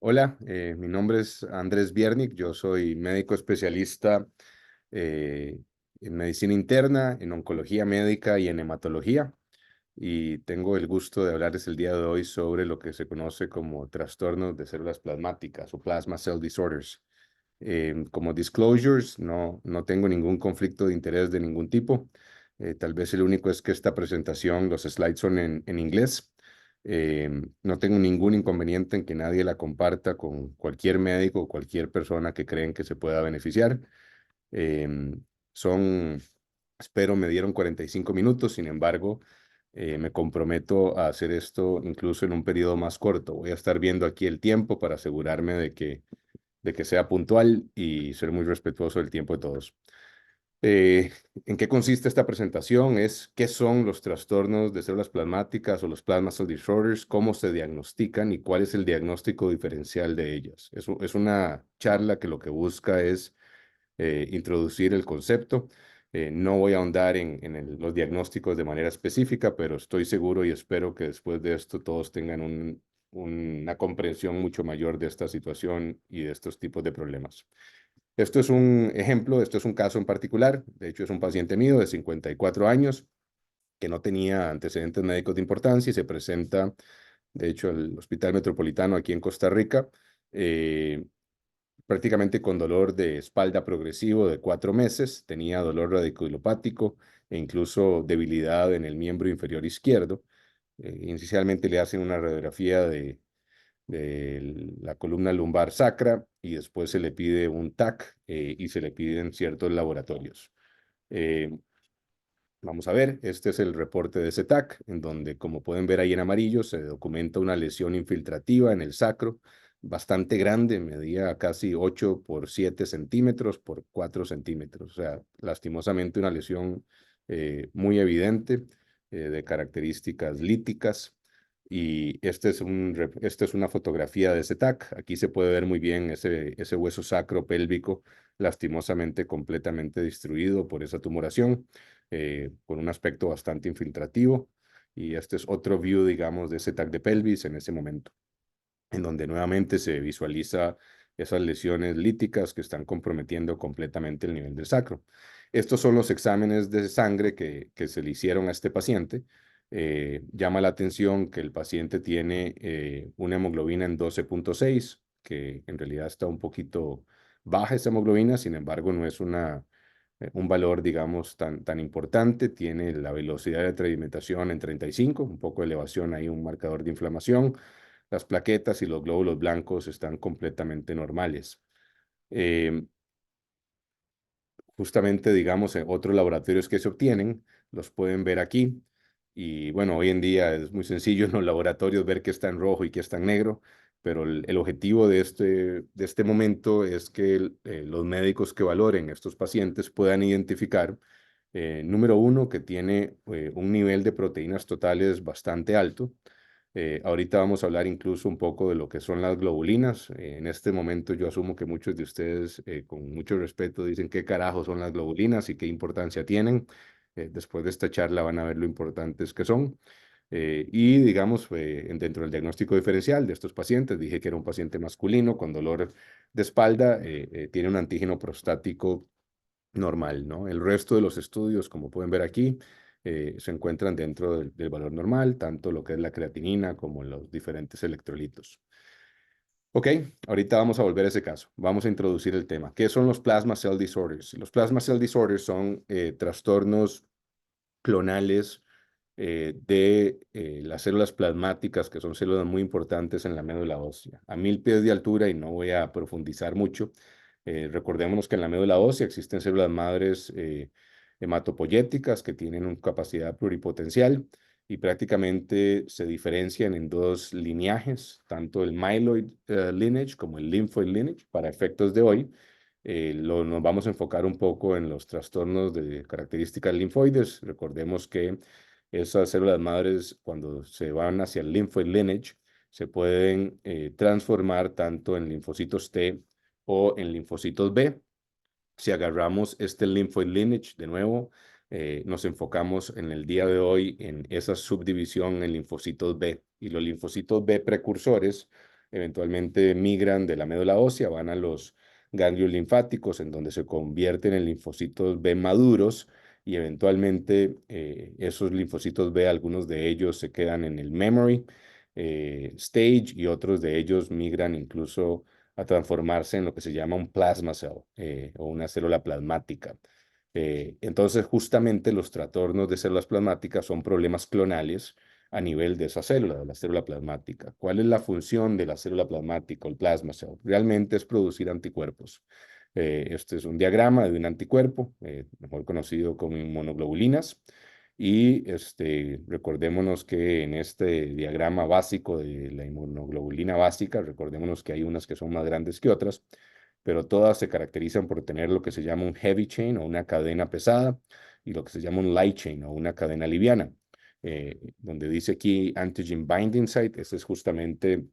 Hola, mi nombre es Andrés Biernik, yo soy médico especialista eh, en medicina interna, en oncología médica y en hematología, y tengo el gusto de hablarles el día de hoy sobre lo que se conoce como trastornos de células plasmáticas o plasma cell disorders. Como disclosures, no tengo ningún conflicto de interés de ningún tipo. Tal vez el único es que esta presentación, los slides son en inglés. No tengo ningún inconveniente en que nadie la comparta con cualquier médico o cualquier persona que creen que se pueda beneficiar. Em, son, espero, me dieron 45 minutos, sin embargo, me comprometo a hacer esto incluso en un periodo más corto. Voy a estar viendo aquí el tiempo para asegurarme de que sea puntual y ser muy respetuoso del tiempo de todos. Eh, ¿En qué consiste esta presentación? Es qué son los trastornos de células plasmáticas o los plasma cell disorders, cómo se diagnostican y cuál es el diagnóstico diferencial de ellas. Es una charla que lo que busca es introducir el concepto. No voy a ahondar en los diagnósticos de manera específica, pero estoy seguro y espero que después de esto todos tengan una comprensión mucho mayor de esta situación y de estos tipos de problemas. Esto es un ejemplo, esto es un caso en particular. De hecho, es un paciente mío de 54 años que no tenía antecedentes médicos de importancia y se presenta, de hecho, al Hospital Metropolitano aquí en Costa Rica, eh, prácticamente con dolor de espalda progresivo de 4 meses. Tenía dolor radiculopático e incluso debilidad en el miembro inferior izquierdo. Inicialmente le hacen una radiografía de la columna lumbar sacra y después se le pide un TAC y se le piden ciertos laboratorios. Eh, Vamos a ver, este es el reporte de ese TAC, en donde, como pueden ver ahí en amarillo, se documenta una lesión infiltrativa en el sacro, bastante grande, medía casi 8 por 7 centímetros por 4 centímetros. O sea, lastimosamente una lesión muy evidente, de características líticas. Y esta es una fotografía de ese TAC. Aquí se puede ver muy bien ese hueso sacro pélvico, lastimosamente completamente destruido por esa tumoración, con un aspecto bastante infiltrativo. Y este es otro view, digamos, de ese tag de pelvis en ese momento, en donde nuevamente se visualiza esas lesiones líticas que están comprometiendo completamente el nivel del sacro. Estos son los exámenes de sangre que se le hicieron a este paciente. Llama la atención que el paciente tiene una hemoglobina en 12,6, que en realidad está un poquito baja esa hemoglobina. Sin embargo, no es un valor, digamos, tan importante. Tiene la velocidad de retroalimentación en 35, un poco de elevación ahí, un marcador de inflamación. Las plaquetas y los glóbulos blancos están completamente normales. Eh, Justamente, digamos, en otros laboratorios que se obtienen, los pueden ver aquí. Y bueno, hoy en día es muy sencillo en los laboratorios ver qué está en rojo y qué está en negro, pero el objetivo de este momento es que los médicos que valoren estos pacientes puedan identificar, número uno, que tiene un nivel de proteínas totales bastante alto. Ahorita vamos a hablar incluso un poco de lo que son las globulinas. En este momento yo asumo que muchos de ustedes, con mucho respeto, dicen qué carajo son las globulinas y qué importancia tienen. Después de esta charla van a ver lo importantes que son. Y digamos, dentro del diagnóstico diferencial de estos pacientes, dije que era un paciente masculino con dolor de espalda, tiene un antígeno prostático normal, ¿no? El resto de los estudios, como pueden ver aquí, se encuentran dentro del valor normal, tanto lo que es la creatinina como los diferentes electrolitos. Ok, ahorita vamos a volver a ese caso. Vamos a introducir el tema. ¿Qué son los plasma cell disorders? Los plasma cell disorders son trastornos clonales de las células plasmáticas, que son células muy importantes en la médula ósea. A 1000 pies de altura, y no voy a profundizar mucho, recordémonos que en la médula ósea existen células madres hematopoyéticas que tienen una capacidad pluripotencial y prácticamente se diferencian en dos lineajes, tanto el myeloid lineage como el lymphoid lineage. Para efectos de hoy, nos vamos a enfocar un poco en los trastornos de características linfoides. Recordemos que esas células madres, cuando se van hacia el lymphoid lineage, se pueden transformar tanto en linfocitos T o en linfocitos B. Si agarramos este lymphoid lineage, de nuevo, nos enfocamos en el día de hoy en esa subdivisión en linfocitos B. Y los linfocitos B precursores, son los linfocitos T, B y C, que eventualmente migran de la médula ósea, van a los ganglios linfáticos, en donde se convierten en linfocitos B maduros y eventualmente esos linfocitos B, algunos de ellos se quedan en el memory stage y otros de ellos migran incluso a transformarse en lo que se llama un plasma cell o una célula plasmática. Entonces, justamente los trastornos de células plasmáticas son problemas clonales a nivel de esa célula, de la célula plasmática. ¿Cuál es la función de la célula plasmática, el plasma cell? Realmente es producir anticuerpos. Este es un diagrama de un anticuerpo, mejor conocido como inmunoglobulinas. Y recordémonos que en este diagrama básico de la inmunoglobulina básica, recordémonos que hay unas que son más grandes que otras, pero todas se caracterizan por tener lo que se llama un heavy chain o una cadena pesada y lo que se llama un light chain o una cadena liviana. Donde dice aquí antigen binding site, este es justamente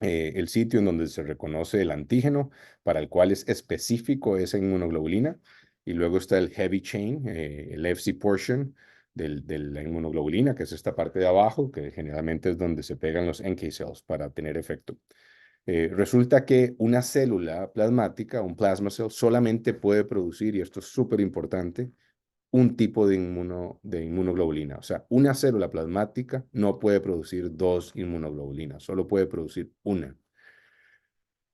el sitio en donde se reconoce el antígeno para el cual es específico esa inmunoglobulina. Y luego está el heavy chain, el FC portion de la inmunoglobulina, que es esta parte de abajo, que generalmente es donde se pegan los NK cells para tener efecto. Resulta que una célula plasmática, un plasma cell, solamente puede producir, y esto es súper importante, un tipo de inmunoglobulina. O sea, una célula plasmática no puede producir dos inmunoglobulinas, solo puede producir una.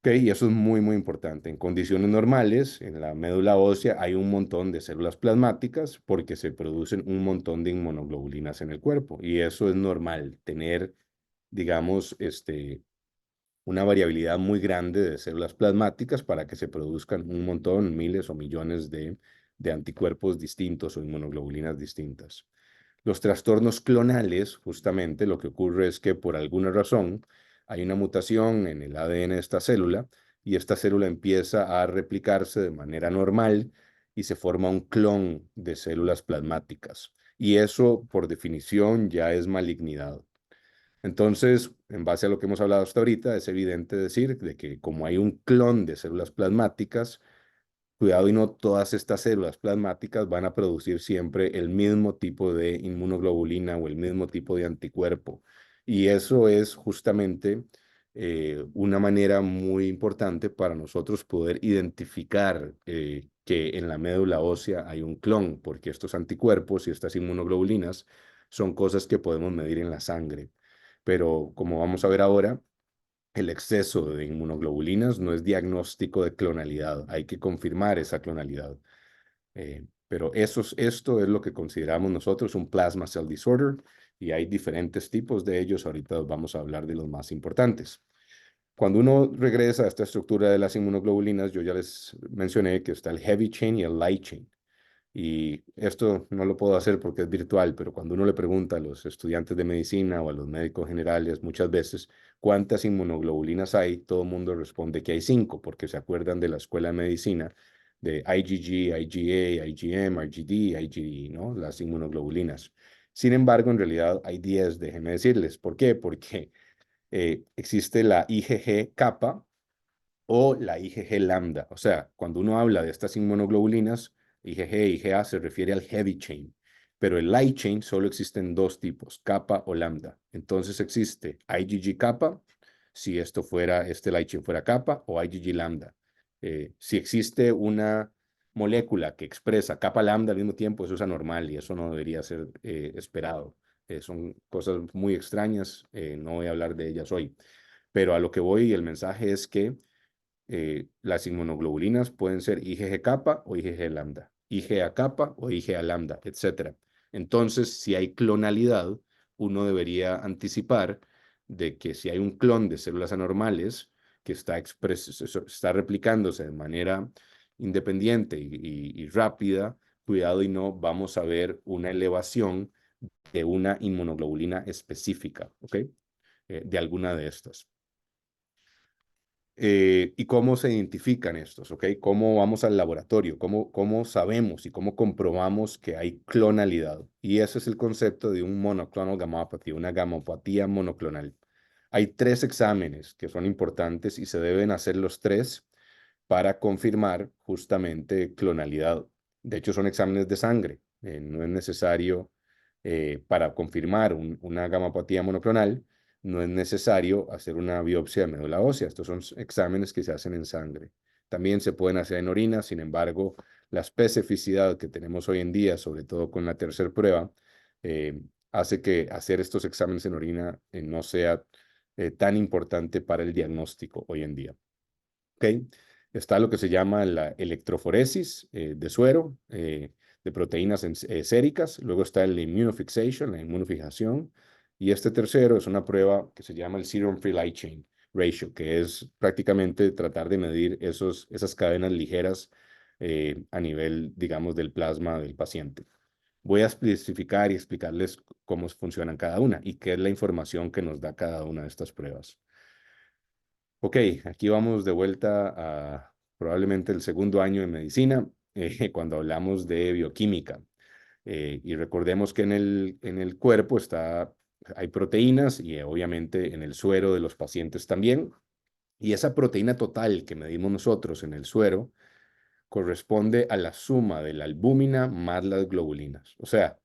Ok, y eso es muy, muy importante. En condiciones normales, en la médula ósea hay un montón de células plasmáticas porque se producen un montón de inmunoglobulinas en el cuerpo. Y eso es normal, tener, digamos, una variabilidad muy grande de células plasmáticas para que se produzcan un montón, miles o millones de anticuerpos distintos o inmunoglobulinas distintas. Los trastornos clonales, justamente lo que ocurre es que por alguna razón hay una mutación en el ADN de esta célula y esta célula empieza a replicarse de manera normal y se forma un clon de células plasmáticas. Y eso, por definición, ya es malignidad. Entonces, en base a lo que hemos hablado hasta ahorita, es evidente decir de que como hay un clon de células plasmáticas, cuidado y no todas estas células plasmáticas van a producir siempre el mismo tipo de inmunoglobulina o el mismo tipo de anticuerpo. Y eso es justamente una manera muy importante para nosotros poder identificar que en la médula ósea hay un clon, porque estos anticuerpos y estas inmunoglobulinas son cosas que podemos medir en la sangre. Pero como vamos a ver ahora, el exceso de inmunoglobulinas no es diagnóstico de clonalidad, hay que confirmar esa clonalidad. Pero esto es lo que consideramos nosotros un plasma cell disorder y hay diferentes tipos de ellos. Ahorita vamos a hablar de los más importantes. Cuando uno regresa a esta estructura de las inmunoglobulinas, yo ya les mencioné que está el heavy chain y el light chain. Y esto no lo puedo hacer porque es virtual, pero cuando uno le pregunta a los estudiantes de medicina o a los médicos generales muchas veces cuántas inmunoglobulinas hay, todo el mundo responde que hay 5, porque se acuerdan de la escuela de medicina de IgG, IgA, IgM, IgD, IgE, ¿no? Las inmunoglobulinas. Sin embargo, en realidad hay 10, déjenme decirles. ¿Por qué? Porque existe la IgG kappa o la IgG lambda. O sea, cuando uno habla de estas inmunoglobulinas, IgG e IgA se refiere al heavy chain, pero el light chain solo existen dos tipos, kappa o lambda. Entonces existe IgG kappa, si este light chain fuera kappa, o IgG lambda. Si existe una molécula que expresa kappa lambda al mismo tiempo, eso es anormal y eso no debería ser esperado. Son cosas muy extrañas, no voy a hablar de ellas hoy. Pero a lo que voy, el mensaje es que las inmunoglobulinas pueden ser IgG kappa o IgG lambda, IgA kappa o IgA lambda, etcétera. Entonces, si hay clonalidad, uno debería anticipar de que si hay un clon de células anormales que está replicándose de manera independiente y rápida, cuidado y no vamos a ver una elevación de una inmunoglobulina específica, ¿ok? De alguna de estas. ¿Y cómo se identifican estos? ¿Ok? ¿Cómo vamos al laboratorio? ¿Cómo sabemos y cómo comprobamos que hay clonalidad? Y ese es el concepto de un monoclonal gammopathy, una gamopatía monoclonal. Hay 3 exámenes que son importantes y se deben hacer los 3 para confirmar justamente clonalidad. De hecho, son exámenes de sangre. No es necesario para confirmar una gamopatía monoclonal. no es necesario hacer una biopsia de médula ósea. Estos son exámenes que se hacen en sangre. También se pueden hacer en orina, sin embargo, la especificidad que tenemos hoy en día, sobre todo con la tercera prueba, eh, hace que hacer estos exámenes en orina no sea tan importante para el diagnóstico hoy en día. ¿Ok? Está lo que se llama la electroforesis de suero, de proteínas séricas. Luego está el immunofixation, la inmunofijación. Y este tercero es una prueba que se llama el Serum Free Light Chain Ratio, que es prácticamente tratar de medir esas cadenas ligeras a nivel, digamos, del plasma del paciente. Voy a especificar y explicarles cómo funcionan cada una y qué es la información que nos da cada una de estas pruebas. Ok, aquí vamos de vuelta a probablemente el segundo año de medicina, cuando hablamos de bioquímica. Y recordemos que en el cuerpo hay proteínas y obviamente en el suero de los pacientes también. Y esa proteína total que medimos nosotros en el suero corresponde a la suma de la albúmina más las globulinas. O sea,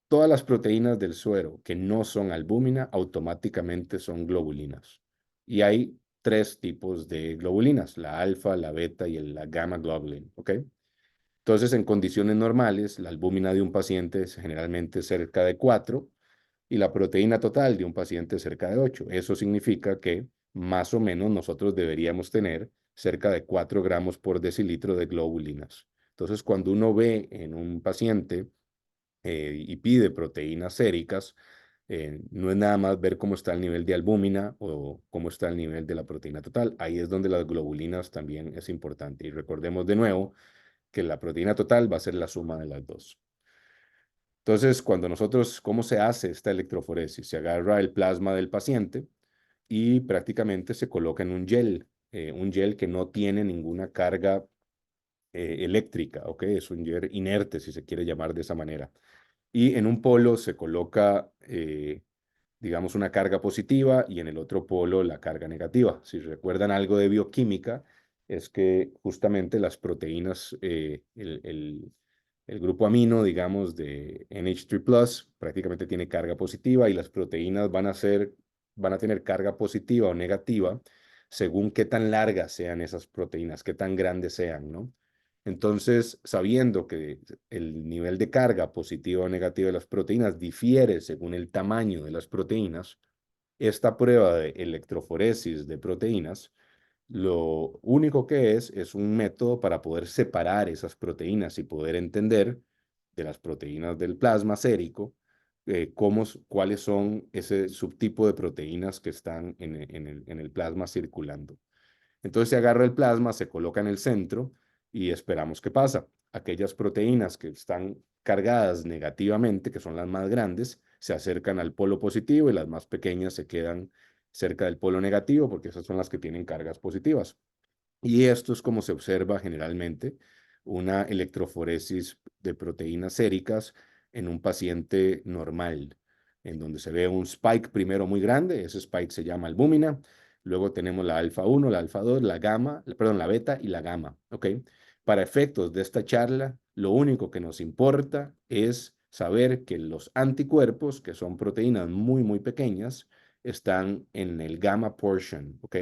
todas las proteínas del suero que no son albúmina automáticamente son globulinas. Y hay tres tipos de globulinas, la alfa, la beta y la gamma globulin, ¿ok? Entonces, en condiciones normales, la albúmina de un paciente es generalmente cerca de 4 y la proteína total de un paciente es cerca de 8. Eso significa que más o menos nosotros deberíamos tener cerca de 4 gramos por decilitro de globulinas. Entonces, cuando uno ve en un paciente y pide proteínas séricas, no es nada más ver cómo está el nivel de albúmina o cómo está el nivel de la proteína total. Ahí es donde las globulinas también es importante. Y recordemos de nuevo que la proteína total va a ser la suma de las dos. Entonces, ¿cómo se hace esta electroforesis? Se agarra el plasma del paciente y prácticamente se coloca en un gel que no tiene ninguna carga eléctrica, ¿ok? Es un gel inerte, si se quiere llamar de esa manera. Y en un polo se coloca, digamos, una carga positiva y en el otro polo la carga negativa. Si recuerdan algo de bioquímica, es que justamente las proteínas, el grupo amino, digamos, de NH3+, prácticamente tiene carga positiva y las proteínas van a tener carga positiva o negativa según qué tan largas sean esas proteínas, qué tan grandes sean, ¿no? Entonces, sabiendo que el nivel de carga positiva o negativa de las proteínas difiere según el tamaño de las proteínas, esta prueba de electroforesis de proteínas, lo único que es un método para poder separar esas proteínas y poder entender de las proteínas del plasma sérico, cuáles son ese subtipo de proteínas que están en el plasma circulando. Entonces se agarra el plasma, se coloca en el centro y esperamos qué pasa. Aquellas proteínas que están cargadas negativamente, que son las más grandes, se acercan al polo positivo y las más pequeñas se quedan cerca del polo negativo porque esas son las que tienen cargas positivas. Y esto es como se observa generalmente una electroforesis de proteínas séricas en un paciente normal, en donde se ve un spike primero muy grande, ese spike se llama albúmina, luego tenemos la alfa 1, la alfa 2, la gamma, perdón, la beta y la gamma, ¿ok? Para efectos de esta charla, lo único que nos importa es saber que los anticuerpos, que son proteínas muy, muy pequeñas, están en el gamma portion, ¿ok?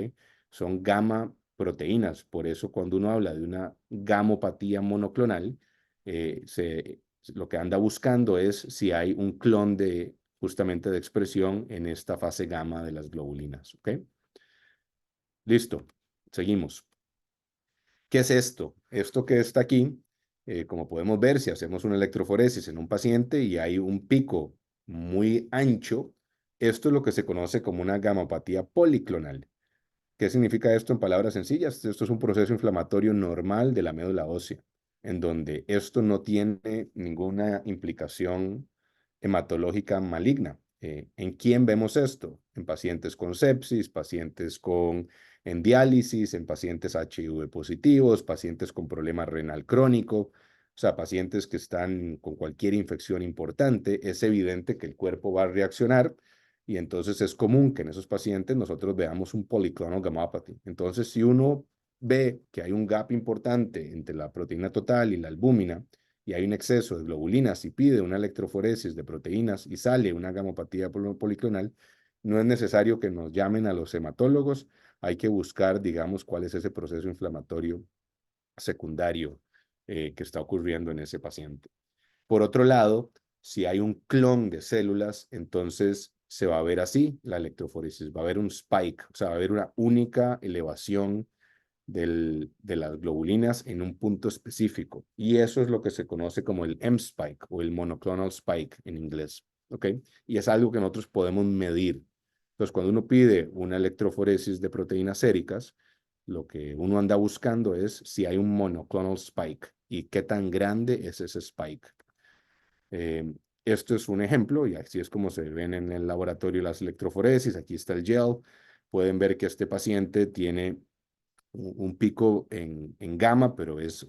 Son gamma proteínas. Por eso cuando uno habla de una gamopatía monoclonal, lo que anda buscando es si hay un clon justamente de expresión en esta fase gamma de las globulinas. ¿Ok? Listo. Seguimos. ¿Qué es esto? Esto que está aquí, como podemos ver, si hacemos una electroforesis en un paciente y hay un pico muy ancho, esto es lo que se conoce como una gamopatía policlonal. ¿Qué significa esto en palabras sencillas? Esto es un proceso inflamatorio normal de la médula ósea, en donde esto no tiene ninguna implicación hematológica maligna. ¿En quién vemos esto? En pacientes con sepsis, pacientes en diálisis, en pacientes HIV positivos, pacientes con problema renal crónico, o sea, pacientes que están con cualquier infección importante. Es evidente que el cuerpo va a reaccionar y entonces es común que en esos pacientes nosotros veamos un polyclonal gammopathy. Entonces, si uno ve que hay un gap importante entre la proteína total y la albúmina y hay un exceso de globulinas y pide una electroforesis de proteínas y sale una gamopatía policlonal, no es necesario que nos llamen a los hematólogos, hay que buscar, digamos, cuál es ese proceso inflamatorio secundario que está ocurriendo en ese paciente. Por otro lado, si hay un clon de células, entonces se va a ver así la electroforesis, va a haber un spike, o sea, va a haber una única elevación de las globulinas en un punto específico. Y eso es lo que se conoce como el M-spike o el monoclonal spike en inglés. ¿Ok? Y es algo que nosotros podemos medir. Entonces, cuando uno pide una electroforesis de proteínas séricas, lo que uno anda buscando es si hay un monoclonal spike y qué tan grande es ese spike. Esto es un ejemplo y así es como se ven en el laboratorio las electroforesis. Aquí está el gel. Pueden ver que este paciente tiene un pico en gamma, pero es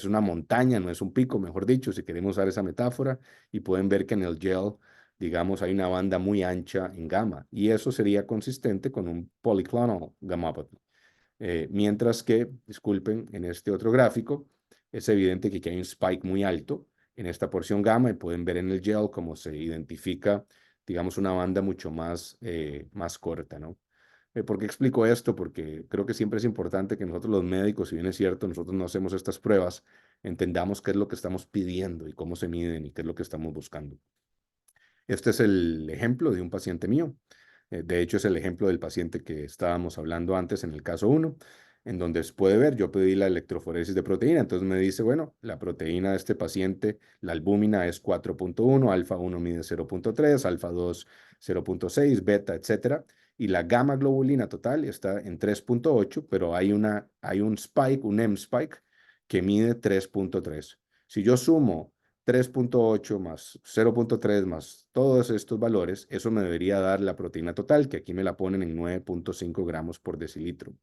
una montaña, no es un pico, mejor dicho, si queremos usar esa metáfora. Y pueden ver que en el gel, digamos, hay una banda muy ancha en gamma. Y eso sería consistente con un polyclonal gammopathy. Mientras que, disculpen, en este otro gráfico es evidente que aquí hay un spike muy alto en esta porción gamma y pueden ver en el gel cómo se identifica, digamos, una banda mucho más corta, ¿no? ¿Por qué explico esto? Porque creo que siempre es importante que nosotros los médicos, si bien es cierto, nosotros no hacemos estas pruebas, entendamos qué es lo que estamos pidiendo y cómo se miden y qué es lo que estamos buscando. Este es el ejemplo de un paciente mío. De hecho, es el ejemplo del paciente que estábamos hablando antes en el caso uno, en donde se puede ver, yo pedí la electroforesis de proteína, entonces me dice, bueno, la proteína de este paciente, la albúmina es 4.1, alfa 1 mide 0.3, alfa 2 0.6, beta, etcétera, y la gamma globulina total está en 3.8, pero hay un spike, un M spike, que mide 3.3. Si yo sumo 3.8 más 0.3 más todos estos valores, eso me debería dar la proteína total, que aquí me la ponen en 9.5 gramos por decilitro.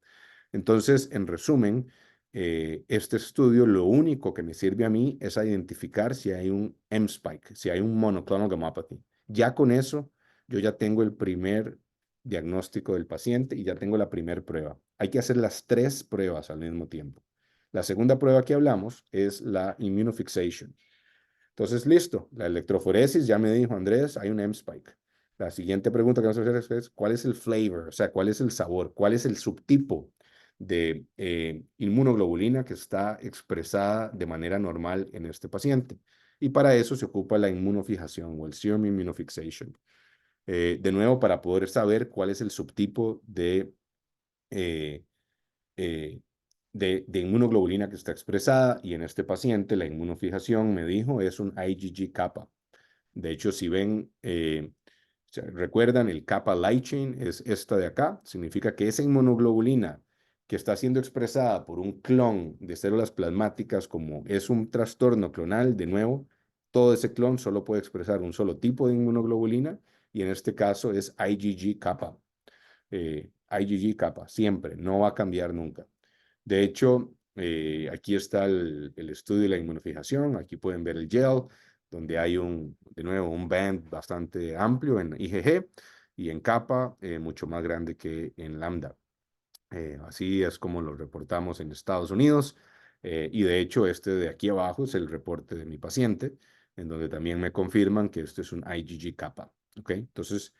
Entonces, en resumen, este estudio lo único que me sirve a mí es a identificar si hay un M-spike, si hay un monoclonal gammopathy. Ya con eso, yo ya tengo el primer diagnóstico del paciente y ya tengo la primera prueba. Hay que hacer las tres pruebas al mismo tiempo. La segunda prueba que hablamos es la immunofixation. Entonces, listo, la electroforesis, ya me dijo Andrés, hay un M-spike. La siguiente pregunta que vamos a hacer es, ¿cuál es el flavor? O sea, ¿cuál es el sabor? ¿Cuál es el subtipo de inmunoglobulina que está expresada de manera normal en este paciente? Y para eso se ocupa la inmunofijación o el serum immunofixation. De nuevo, para poder saber cuál es el subtipo eh, eh, de inmunoglobulina que está expresada y en este paciente la inmunofijación me dijo es un IgG kappa. De hecho, si ven, recuerdan, el kappa light chain es esta de acá, significa que esa inmunoglobulina que está siendo expresada por un clon de células plasmáticas, como es un trastorno clonal, de nuevo, todo ese clon solo puede expresar un solo tipo de inmunoglobulina y en este caso es IgG kappa. IgG kappa, siempre, no va a cambiar nunca. De hecho, aquí está el estudio de la inmunofijación, aquí pueden ver el gel, donde hay de nuevo, un band bastante amplio en IgG y en kappa mucho más grande que en lambda. Así es como lo reportamos en Estados Unidos. Y de hecho, este de aquí abajo es el reporte de mi paciente, en donde también me confirman que este es un IgG kappa. ¿Ok? Entonces,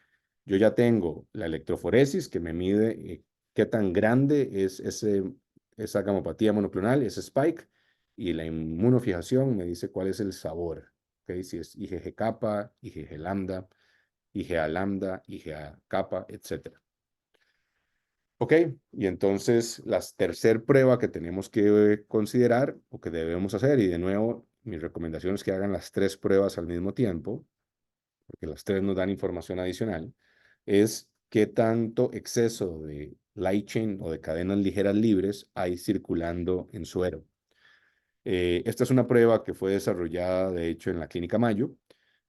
yo ya tengo la electroforesis que me mide qué tan grande es esa gamopatía monoclonal, ese spike, y la inmunofijación me dice cuál es el sabor. ¿Ok? Si es IgG kappa, IgG lambda, IgA lambda, IgA kappa, etcétera. Ok, y entonces la tercer prueba que tenemos que considerar o que debemos hacer, y de nuevo, mi recomendación es que hagan las tres pruebas al mismo tiempo, porque las tres nos dan información adicional, es qué tanto exceso de light chain o de cadenas ligeras libres hay circulando en suero. Esta es una prueba que fue desarrollada, de hecho, en la Clínica Mayo,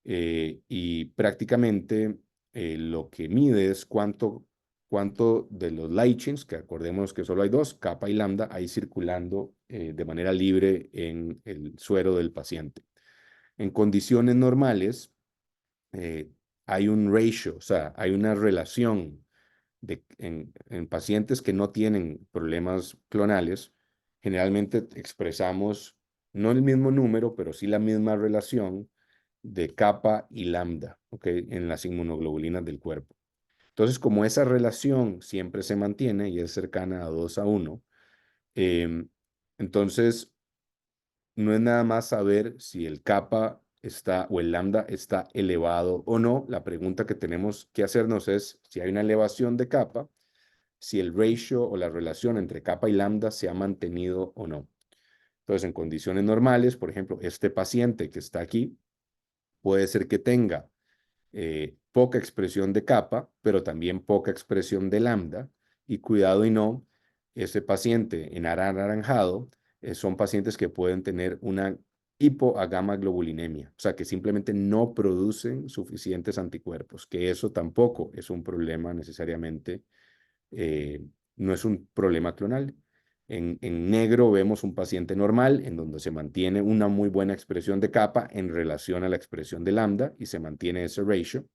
y prácticamente lo que mide es cuánto de los light chains, que acordemos que solo hay dos, kappa y lambda, hay circulando de manera libre en el suero del paciente. En condiciones normales, eh, hay un ratio, o sea, hay una relación en pacientes que no tienen problemas clonales, generalmente expresamos no el mismo número, pero sí la misma relación de kappa y lambda, ¿ok? En las inmunoglobulinas del cuerpo. Entonces, como esa relación siempre se mantiene y es cercana a 2:1, em, entonces no es nada más saber si el kappa está o el lambda está elevado o no. La pregunta que tenemos que hacernos es si hay una elevación de kappa, si el ratio o la relación entre kappa y lambda se ha mantenido o no. Entonces, en condiciones normales, por ejemplo, este paciente que está aquí puede ser que tenga poca expresión de kappa, pero también poca expresión de lambda. Y cuidado y no, ese paciente en anaranjado son pacientes que pueden tener una hipoagamaglobulinemia, o sea, que simplemente no producen suficientes anticuerpos, que eso tampoco es un problema necesariamente, eh, no es un problema clonal. En negro vemos un paciente normal en donde se mantiene una muy buena expresión de kappa en relación a la expresión de lambda y se mantiene ese ratio.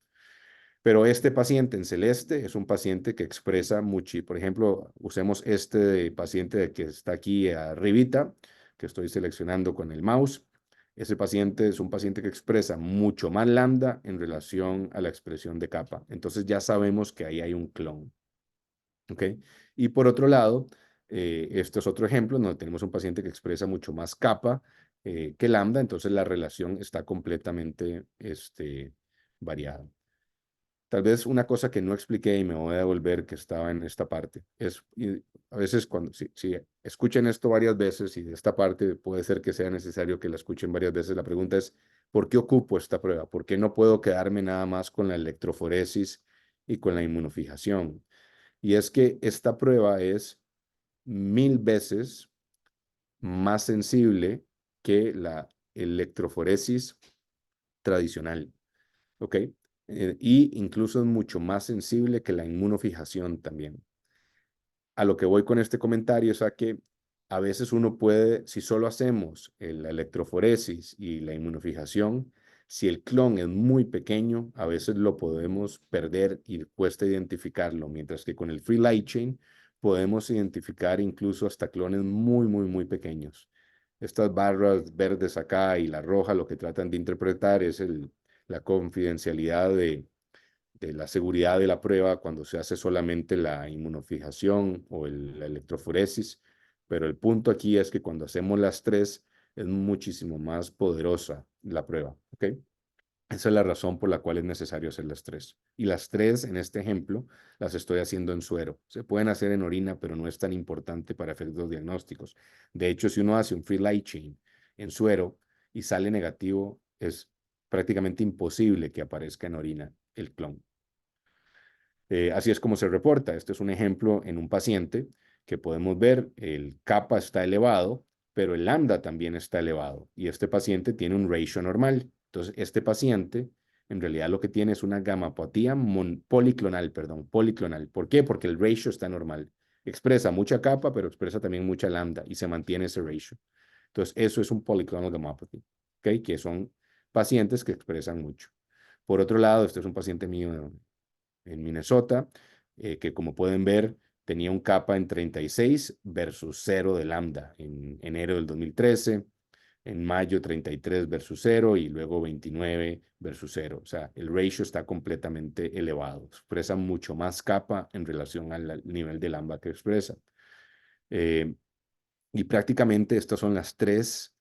Pero este paciente en celeste es un paciente que expresa mucho. Por ejemplo, usemos este paciente que está aquí arribita, que estoy seleccionando con el mouse. Ese paciente es un paciente que expresa mucho más lambda en relación a la expresión de kappa. Entonces ya sabemos que ahí hay un clon. ¿Ok? Y por otro lado, este es otro ejemplo donde tenemos un paciente que expresa mucho más kappa que lambda. Entonces la relación está completamente variada. Tal vez una cosa que no expliqué y me voy a devolver que estaba en esta parte es, y a veces cuando, si escuchen esto varias veces y de esta parte puede ser que sea necesario que la escuchen varias veces, la pregunta es, ¿por qué ocupo esta prueba? ¿Por qué no puedo quedarme nada más con la electroforesis y con la inmunofijación? Y es que esta prueba es 1000 veces más sensible que la electroforesis tradicional. ¿Ok? Y incluso es mucho más sensible que la inmunofijación también. A lo que voy con este comentario es a que a veces uno puede, si solo hacemos la electroforesis y la inmunofijación, si el clon es muy pequeño, a veces lo podemos perder y cuesta identificarlo, mientras que con el Free Light Chain podemos identificar incluso hasta clones muy, muy, muy pequeños. Estas barras verdes acá y la roja lo que tratan de interpretar es la confidencialidad de la seguridad de la prueba cuando se hace solamente la inmunofijación o la electroforesis, pero el punto aquí es que cuando hacemos las tres es muchísimo más poderosa la prueba, ¿ok? Esa es la razón por la cual es necesario hacer las tres. Y las tres, en este ejemplo, las estoy haciendo en suero. Se pueden hacer en orina, pero no es tan importante para efectos diagnósticos. De hecho, si uno hace un free light chain en suero y sale negativo, es prácticamente imposible que aparezca en orina el clon. Así es como se reporta. Este es un ejemplo en un paciente que podemos ver, el kappa está elevado, pero el lambda también está elevado. Y este paciente tiene un ratio normal. Entonces, este paciente en realidad lo que tiene es una gamapatía policlonal, perdón, policlonal. ¿Por qué? Porque el ratio está normal. Expresa mucha kappa, pero expresa también mucha lambda y se mantiene ese ratio. Entonces, eso es un polyclonal gammopathy, ¿ok? Que son pacientes que expresan mucho. Por otro lado, este es un paciente mío en Minnesota, que como pueden ver tenía un kappa en 36 versus 0 de lambda en enero del 2013, en mayo 33 versus 0 y luego 29 versus 0. O sea, el ratio está completamente elevado. Expresa mucho más kappa en relación al nivel de lambda que expresa. Eh, y prácticamente estas son las tres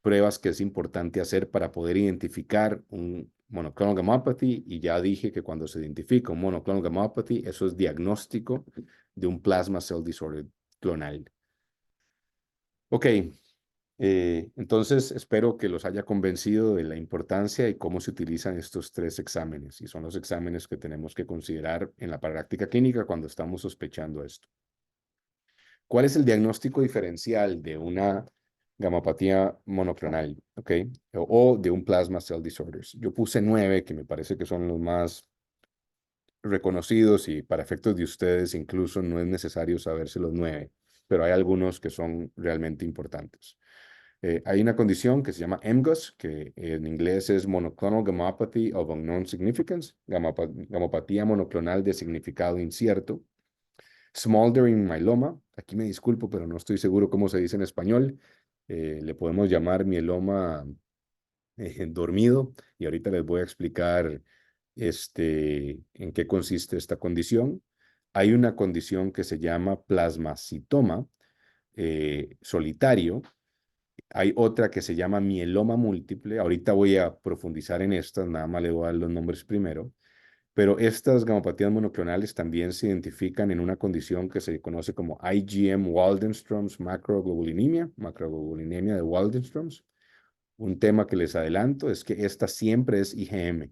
pruebas que es importante hacer para poder identificar un monoclonal gammopathy. Y ya dije que cuando se identifica un monoclonal gammopathy, eso es diagnóstico de un plasma cell disorder clonal. Ok, entonces espero que los haya convencido de la importancia y cómo se utilizan estos tres exámenes. Y son los exámenes que tenemos que considerar en la práctica clínica cuando estamos sospechando esto. ¿Cuál es el diagnóstico diferencial de una gamopatía monoclonal, ¿ok? O de un plasma cell disorders? Yo puse 9, que me parece que son los más reconocidos y para efectos de ustedes incluso no es necesario saberse los 9, pero hay algunos que son realmente importantes. Hay una condición que se llama MGUS, que en inglés es Monoclonal Gammopathy of Unknown Significance, gamopatía monoclonal de significado incierto. Smoldering myeloma, aquí me disculpo, pero no estoy seguro cómo se dice en español. Le podemos llamar mieloma dormido y ahorita les voy a explicar ¿En qué consiste esta condición? Hay una condición que se llama plasmacitoma solitario. Hay otra que se llama mieloma múltiple. Ahorita voy a profundizar en estas, nada más le voy a dar los nombres primero. Pero estas gamopatías monoclonales también se identifican en una condición que se conoce como IgM Waldenström's macroglobulinemia de Waldenström's. Un tema que les adelanto es que esta siempre es IgM.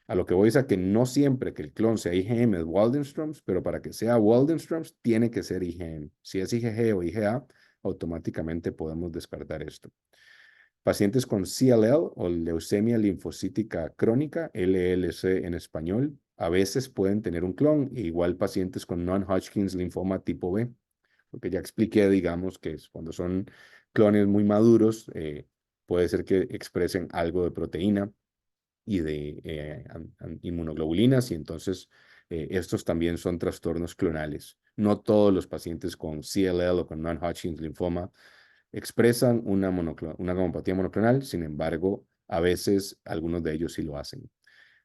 A lo que voy es a que no siempre que el clon sea IgM es Waldenström's, pero para que sea Waldenström's tiene que ser IgM. Si es IgG o IgA, automáticamente podemos descartar esto. Pacientes con CLL o leucemia linfocítica crónica, LLC en español, a veces pueden tener un clon, e igual pacientes con non-Hodgkin's linfoma tipo B, porque ya expliqué, digamos, que cuando son clones muy maduros, puede ser que expresen algo de proteína y de inmunoglobulinas, y entonces estos también son trastornos clonales. No todos los pacientes con CLL o con non-Hodgkin's linfoma expresan una gamopatía monoclonal, sin embargo, a veces algunos de ellos sí lo hacen.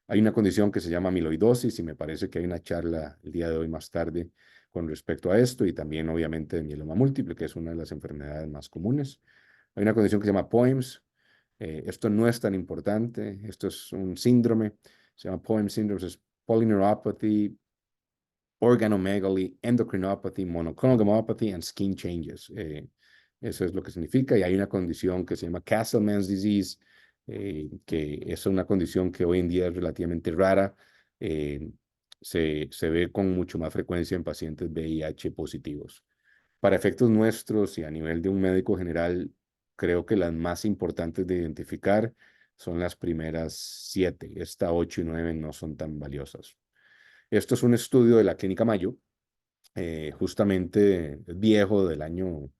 Hay una condición que se llama amiloidosis y me parece que hay una charla el día de hoy más tarde con respecto a esto y también obviamente de mieloma múltiple, que es una de las enfermedades más comunes. Hay una condición que se llama POEMS. Esto no es tan importante. Esto es un síndrome. Se llama POEMS syndrome. Es polyneuropathy, organomegaly, endocrinopathy, monoclonal gammopathy, and skin changes. Eso es lo que significa. Y hay una condición que se llama Castleman's disease, que es una condición que hoy en día es relativamente rara. Eh, se ve con mucho más frecuencia en pacientes VIH positivos. Para efectos nuestros y a nivel de un médico general, creo que las más importantes de identificar son las primeras 7. Esta 8 y 9 no son tan valiosas. Esto es un estudio de la Clínica Mayo, justamente viejo del año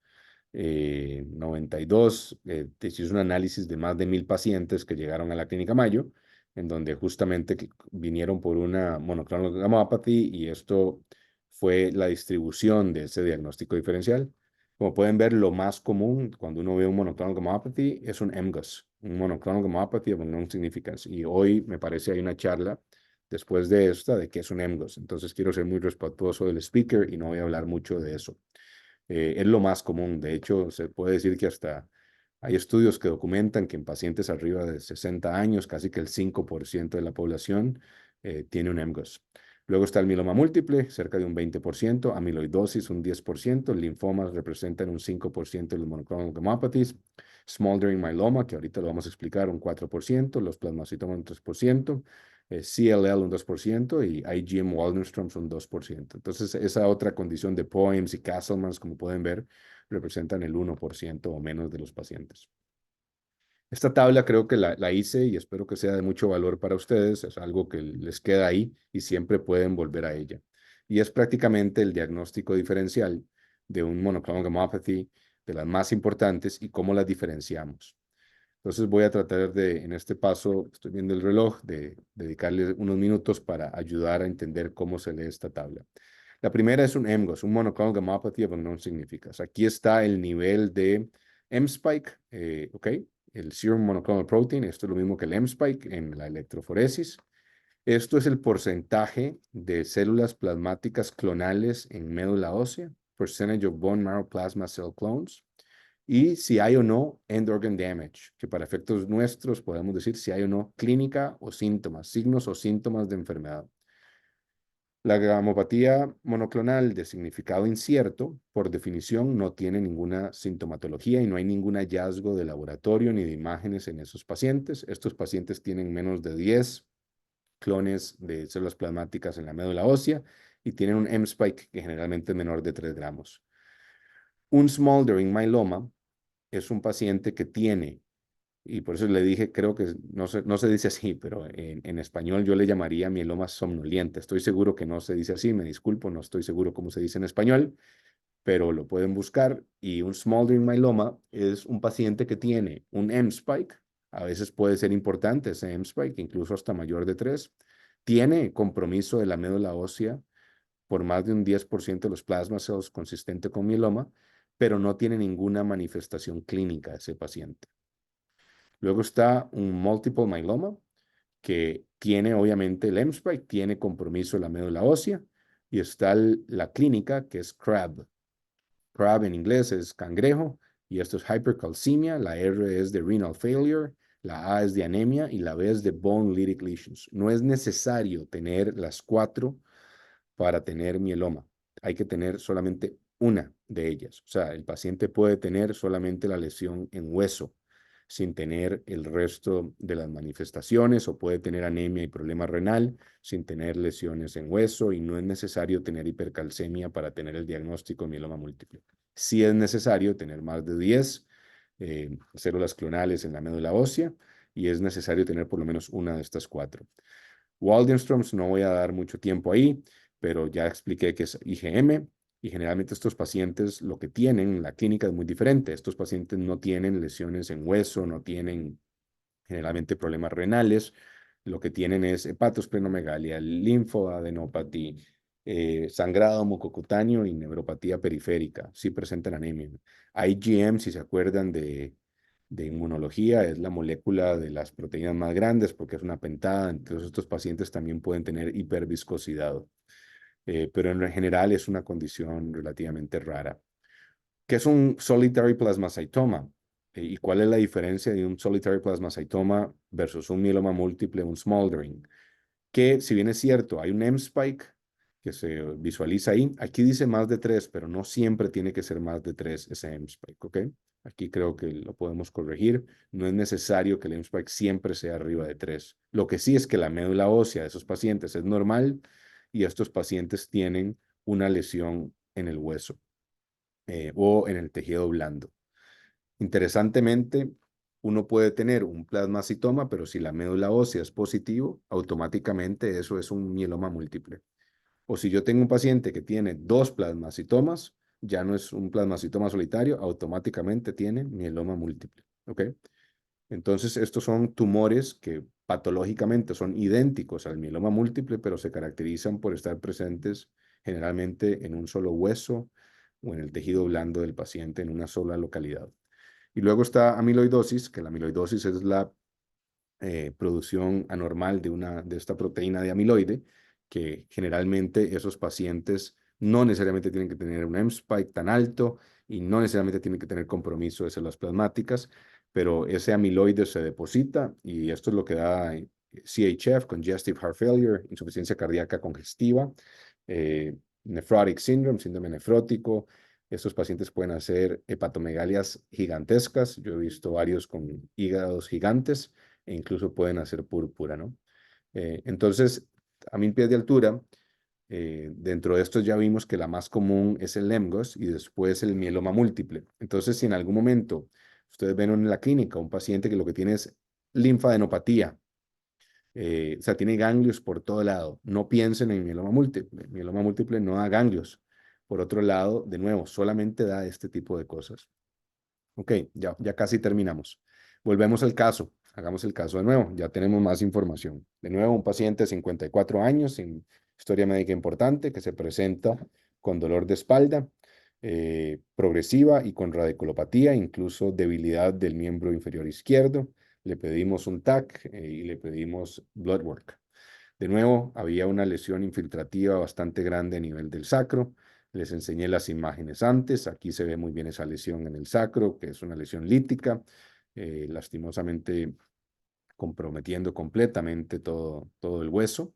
92. Se hizo un análisis de más de 1,000 pacientes que llegaron a la Clínica Mayo, en donde justamente vinieron por una monoclonal gammopathy y esto fue la distribución de ese diagnóstico diferencial. Como pueden ver, lo más común cuando uno ve un monoclonal gammopathy es un MGUS, un monoclonal gammopathy of unknown significance. Y hoy me parece hay una charla después de esta de qué es un MGUS. Entonces quiero ser muy respetuoso del speaker y no voy a hablar mucho de eso. Es lo más común. De hecho, se puede decir que hasta hay estudios que documentan que en pacientes arriba de 60 años, casi que el 5% de la población tiene un MGUS. Luego está el mieloma múltiple, cerca de un 20%, amiloidosis un 10%, linfomas representan un 5% de los monoclonal gammopathies, smoldering myeloma, que ahorita lo vamos a explicar, un 4%, los plasmacitomas un 3%, CLL un 2% y IgM Waldenström's un 2%. Entonces, esa otra condición de POEMS y Castlemans, como pueden ver, representan el 1% o menos de los pacientes. Esta tabla creo que la hice y espero que sea de mucho valor para ustedes. Es algo que les queda ahí y siempre pueden volver a ella. Y es prácticamente el diagnóstico diferencial de un monoclonal gammopathy, de las más importantes y cómo las diferenciamos. Entonces voy a tratar de, en este paso, estoy viendo el reloj, de dedicarle unos minutos para ayudar a entender cómo se lee esta tabla. La primera es un MGOS, un monoclonal gammopathy of unknown significance. Aquí está el nivel de M-spike, ¿ok? El serum monoclonal protein, esto es lo mismo que el M-spike en la electroforesis. Esto es el porcentaje de células plasmáticas clonales en médula ósea, percentage of bone marrow plasma cell clones, y si hay o no end organ damage, que para efectos nuestros podemos decir si hay o no clínica o síntomas, signos o síntomas de enfermedad. La gamopatía monoclonal de significado incierto, por definición, no tiene ninguna sintomatología y no hay ningún hallazgo de laboratorio ni de imágenes en esos pacientes. Estos pacientes tienen menos de 10 clones de células plasmáticas en la médula ósea y tienen un M-spike que generalmente es menor de 3 gramos. Un smoldering myeloma es un paciente que tiene, y por eso le dije, creo que no se dice así, pero en español yo le llamaría mieloma somnoliente. Estoy seguro que no se dice así, me disculpo, no estoy seguro cómo se dice en español, pero lo pueden buscar. Y un smoldering myeloma es un paciente que tiene un M-spike, a veces puede ser importante ese M-spike, incluso hasta mayor de 3, tiene compromiso de la médula ósea por más de un 10% de los plasma cells consistente con mieloma, pero no tiene ninguna manifestación clínica ese paciente. Luego está un multiple myeloma, que tiene obviamente el mSPIKE, tiene compromiso de la médula ósea, y está la clínica que es CRAB. CRAB en inglés es cangrejo, y esto es hypercalcemia, la R es de renal failure, la A es de anemia y la B es de bone lytic lesions. No es necesario tener las cuatro para tener mieloma. Hay que tener solamente una de ellas. O sea, el paciente puede tener solamente la lesión en hueso sin tener el resto de las manifestaciones, o puede tener anemia y problema renal sin tener lesiones en hueso, y no es necesario tener hipercalcemia para tener el diagnóstico de mieloma múltiple. Sí es necesario tener más de 10 células clonales en la médula ósea, y es necesario tener por lo menos una de estas cuatro. Waldenström's no voy a dar mucho tiempo ahí, pero ya expliqué que es IgM, y generalmente estos pacientes lo que tienen en la clínica es muy diferente. Estos pacientes no tienen lesiones en hueso, no tienen generalmente problemas renales, lo que tienen es hepatosplenomegalia, linfoadenopatía, sangrado mucocutáneo y neuropatía periférica. Sí presentan anemia. IgM, si se acuerdan de inmunología, es la molécula de las proteínas más grandes porque es una pentada. Entonces estos pacientes también pueden tener hiperviscosidad, pero en general es una condición relativamente rara. ¿Qué es un solitary plasmacytoma? ¿Y cuál es la diferencia de un solitary plasmacytoma versus un mieloma múltiple, un smoldering? Que si bien es cierto, hay un mSPIKE que se visualiza ahí. Aquí dice más de 3, pero no siempre tiene que ser más de 3 ese mSPIKE, ¿ok? Aquí creo que lo podemos corregir. No es necesario que el mSPIKE siempre sea arriba de 3. Lo que sí es que la médula ósea de esos pacientes es normal, y estos pacientes tienen una lesión en el hueso o en el tejido blando. Interesantemente, uno puede tener un plasmacitoma, pero si la médula ósea es positivo, automáticamente eso es un mieloma múltiple. O si yo tengo un paciente que tiene dos plasmacitomas, ya no es un plasmacitoma solitario, automáticamente tiene mieloma múltiple. ¿Ok? Entonces, estos son tumores que patológicamente son idénticos al mieloma múltiple, pero se caracterizan por estar presentes generalmente en un solo hueso o en el tejido blando del paciente en una sola localidad. Y luego está amiloidosis, que la amiloidosis es la producción anormal de esta proteína de amiloide, que generalmente esos pacientes no necesariamente tienen que tener un mSPIKE tan alto y no necesariamente tienen que tener compromiso de células plasmáticas, pero ese amiloide se deposita, y esto es lo que da CHF, congestive heart failure, insuficiencia cardíaca congestiva, nephrotic syndrome, síndrome nefrótico. Estos pacientes pueden hacer hepatomegalias gigantescas. Yo he visto varios con hígados gigantes, e incluso pueden hacer púrpura, ¿no? Entonces, a 1000 pies de altura, dentro de estos ya vimos que la más común es el lemgos y después el mieloma múltiple. Entonces, si en algún momento ustedes ven en la clínica un paciente que lo que tiene es linfadenopatía, o sea, tiene ganglios por todo lado, no piensen en mieloma múltiple. Mieloma múltiple no da ganglios. Por otro lado, de nuevo, solamente da este tipo de cosas. Ok, ya casi terminamos. Volvemos al caso. Hagamos el caso de nuevo. Ya tenemos más información. De nuevo, un paciente de 54 años, sin historia médica importante, que se presenta con dolor de espalda progresiva y con radiculopatía, incluso debilidad del miembro inferior izquierdo. Le pedimos un TAC y le pedimos blood work. De nuevo, había una lesión infiltrativa bastante grande a nivel del sacro. Les enseñé las imágenes antes. Aquí se ve muy bien esa lesión en el sacro, que es una lesión lítica, lastimosamente comprometiendo completamente todo el hueso.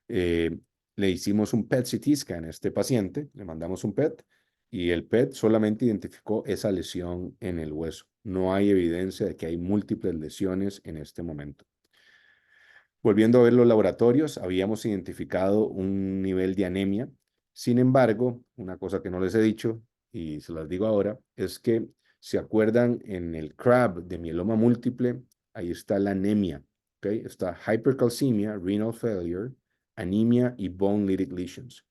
Eh, Le hicimos un PET-CT scan a este paciente, le mandamos un PET, y el PET solamente identificó esa lesión en el hueso. No hay evidencia de que hay múltiples lesiones en este momento. Volviendo a ver los laboratorios, habíamos identificado un nivel de anemia. Sin embargo, una cosa que no les he dicho y se las digo ahora, es que se acuerdan en el CRAB de mieloma múltiple, ahí está la anemia, ¿ok? Está hypercalcemia, renal failure, anemia y bone lytic lesions.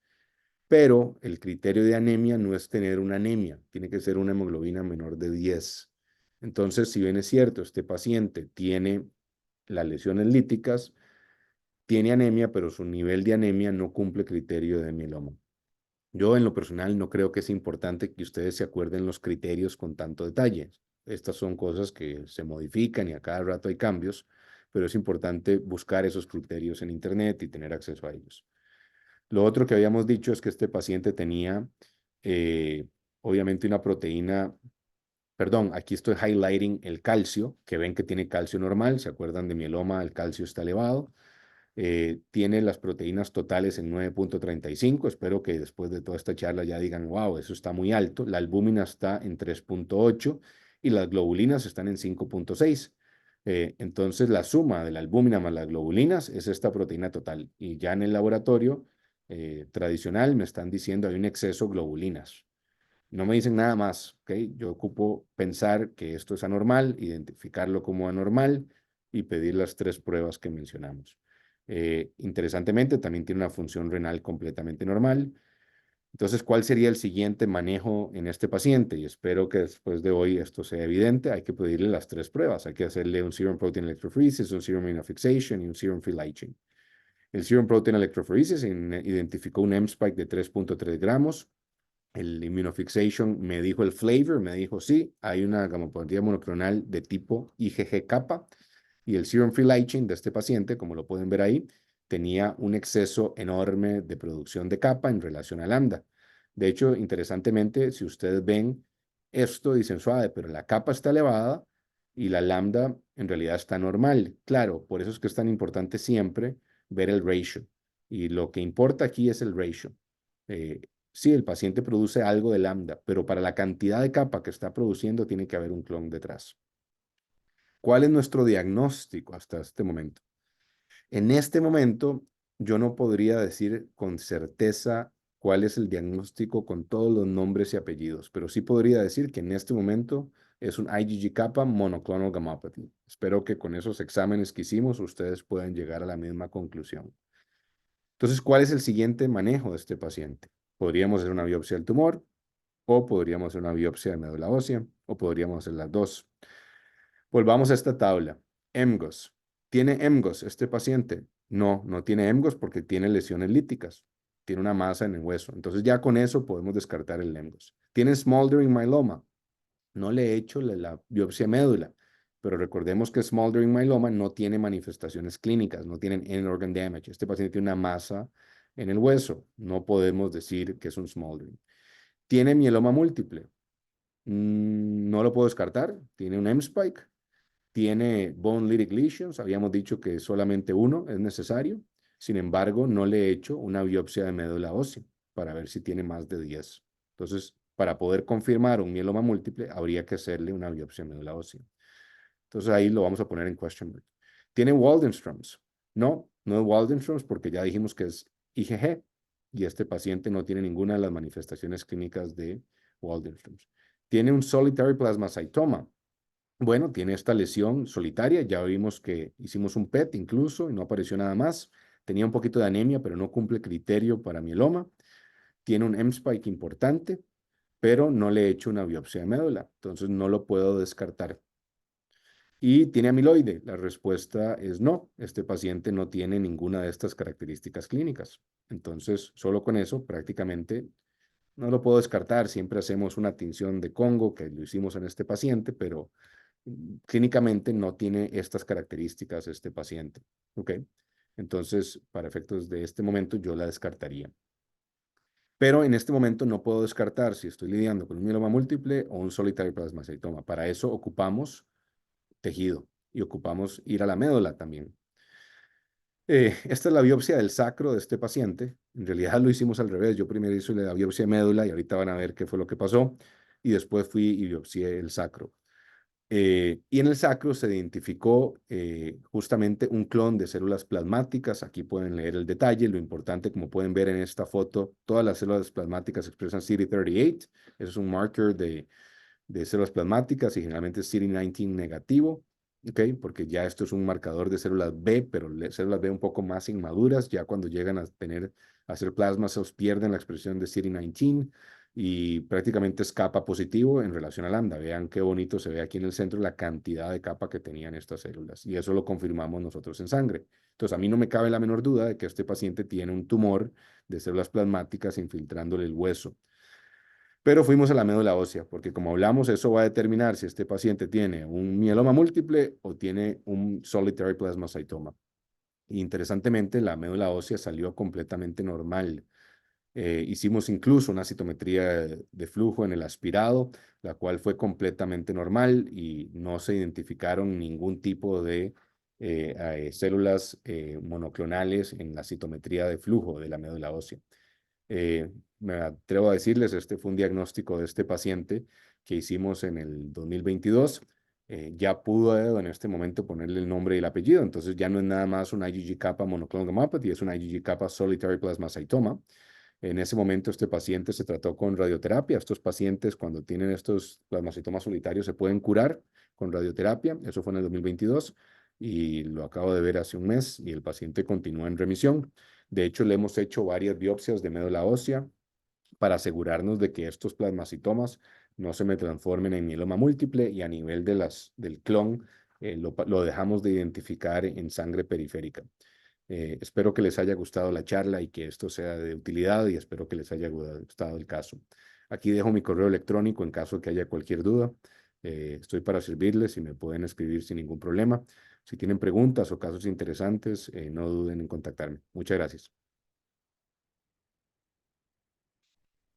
Pero el criterio de anemia no es tener una anemia, tiene que ser una hemoglobina menor de 10. Entonces, si bien es cierto, este paciente tiene las lesiones líticas, tiene anemia, pero su nivel de anemia no cumple criterio de mieloma. Yo en lo personal no creo que es importante que ustedes se acuerden los criterios con tanto detalle. Estas son cosas que se modifican y a cada rato hay cambios, pero es importante buscar esos criterios en Internet y tener acceso a ellos. Lo otro que habíamos dicho es que este paciente tenía, eh, obviamente, una proteína. Perdón, aquí estoy highlighting el calcio, que ven que tiene calcio normal. ¿Se acuerdan de mieloma? El calcio está elevado. Tiene las proteínas totales en 9.35. Espero que después de toda esta charla ya digan, wow, eso está muy alto. La albúmina está en 3.8 y las globulinas están en 5.6. Entonces, la suma de la albúmina más las globulinas es esta proteína total. Y ya en el laboratorio tradicional me están diciendo hay un exceso de globulinas. No me dicen nada más, ¿ok? Yo ocupo pensar que esto es anormal, identificarlo como anormal y pedir las 3 pruebas que mencionamos. Interesantemente, también tiene una función renal completamente normal. Entonces, ¿cuál sería el siguiente manejo en este paciente? Y espero que después de hoy esto sea evidente. Hay que pedirle las 3 pruebas. Hay que hacerle un serum protein electrophoresis, un serum immunofixation y un serum free light chain. El serum protein electrophoresis identificó un M-spike de 3.3 gramos. El immunofixation me dijo el flavor, me dijo sí, hay una gammopatía monoclonal de tipo IgG kappa y el serum free light chain de este paciente, como lo pueden ver ahí, tenía un exceso enorme de producción de kappa en relación a lambda. De hecho, interesantemente, si ustedes ven esto, dicen suave, pero la kappa está elevada y la lambda en realidad está normal. Claro, por eso es que es tan importante siempre ver el ratio. Y lo que importa aquí es el ratio. Eh, Sí, el paciente produce algo de lambda, pero para la cantidad de capa que está produciendo tiene que haber un clon detrás. ¿Cuál es nuestro diagnóstico hasta este momento? En este momento, yo no podría decir con certeza cuál es el diagnóstico con todos los nombres y apellidos, pero sí podría decir que en este momento es un IgG kappa monoclonal gammopathy. Espero que con esos exámenes que hicimos ustedes puedan llegar a la misma conclusión. Entonces, ¿cuál es el siguiente manejo de este paciente? Podríamos hacer una biopsia del tumor, o podríamos hacer una biopsia de médula ósea, o podríamos hacer las dos. Volvamos a esta tabla. EMGOS. ¿Tiene EMGOS este paciente? No, no tiene EMGOS porque tiene lesiones líticas. Tiene una masa en el hueso. Entonces ya con eso podemos descartar el EMGOS. ¿Tiene smoldering myeloma? No le he hecho la biopsia de médula, pero recordemos que smoldering myeloma no tiene manifestaciones clínicas, no tienen end organ damage. Este paciente tiene una masa en el hueso. No podemos decir que es un smoldering. ¿Tiene mieloma múltiple? No lo puedo descartar. Tiene un M-spike. Tiene bone lytic lesions. Habíamos dicho que solamente uno es necesario. Sin embargo, no le he hecho una biopsia de médula ósea para ver si tiene más de 10. Entonces, para poder confirmar un mieloma múltiple, habría que hacerle una biopsia de médula ósea. Entonces, ahí lo vamos a poner en question mark. ¿Tiene Waldenström's? No, no es Waldenström's porque ya dijimos que es IgG y este paciente no tiene ninguna de las manifestaciones clínicas de Waldenström's. ¿Tiene un solitary plasmacytoma? Bueno, tiene esta lesión solitaria. Ya vimos que hicimos un PET incluso y no apareció nada más. Tenía un poquito de anemia, pero no cumple criterio para mieloma. Tiene un M-spike importante, pero no le he hecho una biopsia de médula, entonces no lo puedo descartar. Y tiene amiloide. La respuesta es no. Este paciente no tiene ninguna de estas características clínicas. Entonces, solo con eso prácticamente no lo puedo descartar. Siempre hacemos una tinción de Congo, que lo hicimos en este paciente, pero clínicamente no tiene estas características este paciente. ¿Ok? Entonces, para efectos de este momento, yo la descartaría. Pero en este momento no puedo descartar si estoy lidiando con un mieloma múltiple o un solitario plasmacytoma. Para eso ocupamos tejido y ocupamos ir a la médula también. Esta es la biopsia del sacro de este paciente. En realidad lo hicimos al revés. Yo primero hice la biopsia de médula y ahorita van a ver qué fue lo que pasó. Y después fui y biopsié el sacro. Y en el sacro se identificó justamente un clon de células plasmáticas. Aquí pueden leer el detalle. Lo importante, como pueden ver en esta foto, todas las células plasmáticas expresan CD38. Eso es un marker de células plasmáticas y generalmente es CD19 negativo. ¿Ok? Porque ya esto es un marcador de células B, pero células B un poco más inmaduras, ya cuando llegan a hacer plasma, se pierden la expresión de CD19 y prácticamente es capa positivo en relación a lambda. Vean qué bonito se ve aquí en el centro la cantidad de capa que tenían estas células y eso lo confirmamos nosotros en sangre. Entonces, a mí no me cabe la menor duda de que este paciente tiene un tumor de células plasmáticas infiltrándole el hueso. Pero fuimos a la médula ósea, porque como hablamos, eso va a determinar si este paciente tiene un mieloma múltiple o tiene un solitary plasmacytoma. Interesantemente, la médula ósea salió completamente normal. Hicimos incluso una citometría de flujo en el aspirado, la cual fue completamente normal y no se identificaron ningún tipo de células monoclonales en la citometría de flujo de la médula ósea. Me atrevo a decirles, este fue un diagnóstico de este paciente que hicimos en el 2022. Ya pudo en este momento ponerle el nombre y el apellido, entonces ya no es nada más un IgG kappa monoclonal gammopathy, es un IgG kappa solitary plasmacytoma. En ese momento este paciente se trató con radioterapia. Estos pacientes cuando tienen estos plasmacitomas solitarios se pueden curar con radioterapia. Eso fue en el 2022 y lo acabo de ver hace un mes y el paciente continúa en remisión. De hecho, le hemos hecho varias biopsias de médula ósea para asegurarnos de que estos plasmacitomas no se me transformen en mieloma múltiple y a nivel del clon lo dejamos de identificar en sangre periférica. Espero que les haya gustado la charla y que esto sea de utilidad y espero que les haya gustado el caso. Aquí dejo mi correo electrónico en caso de que haya cualquier duda. Estoy para servirles y me pueden escribir sin ningún problema. Si tienen preguntas o casos interesantes, no duden en contactarme. Muchas gracias.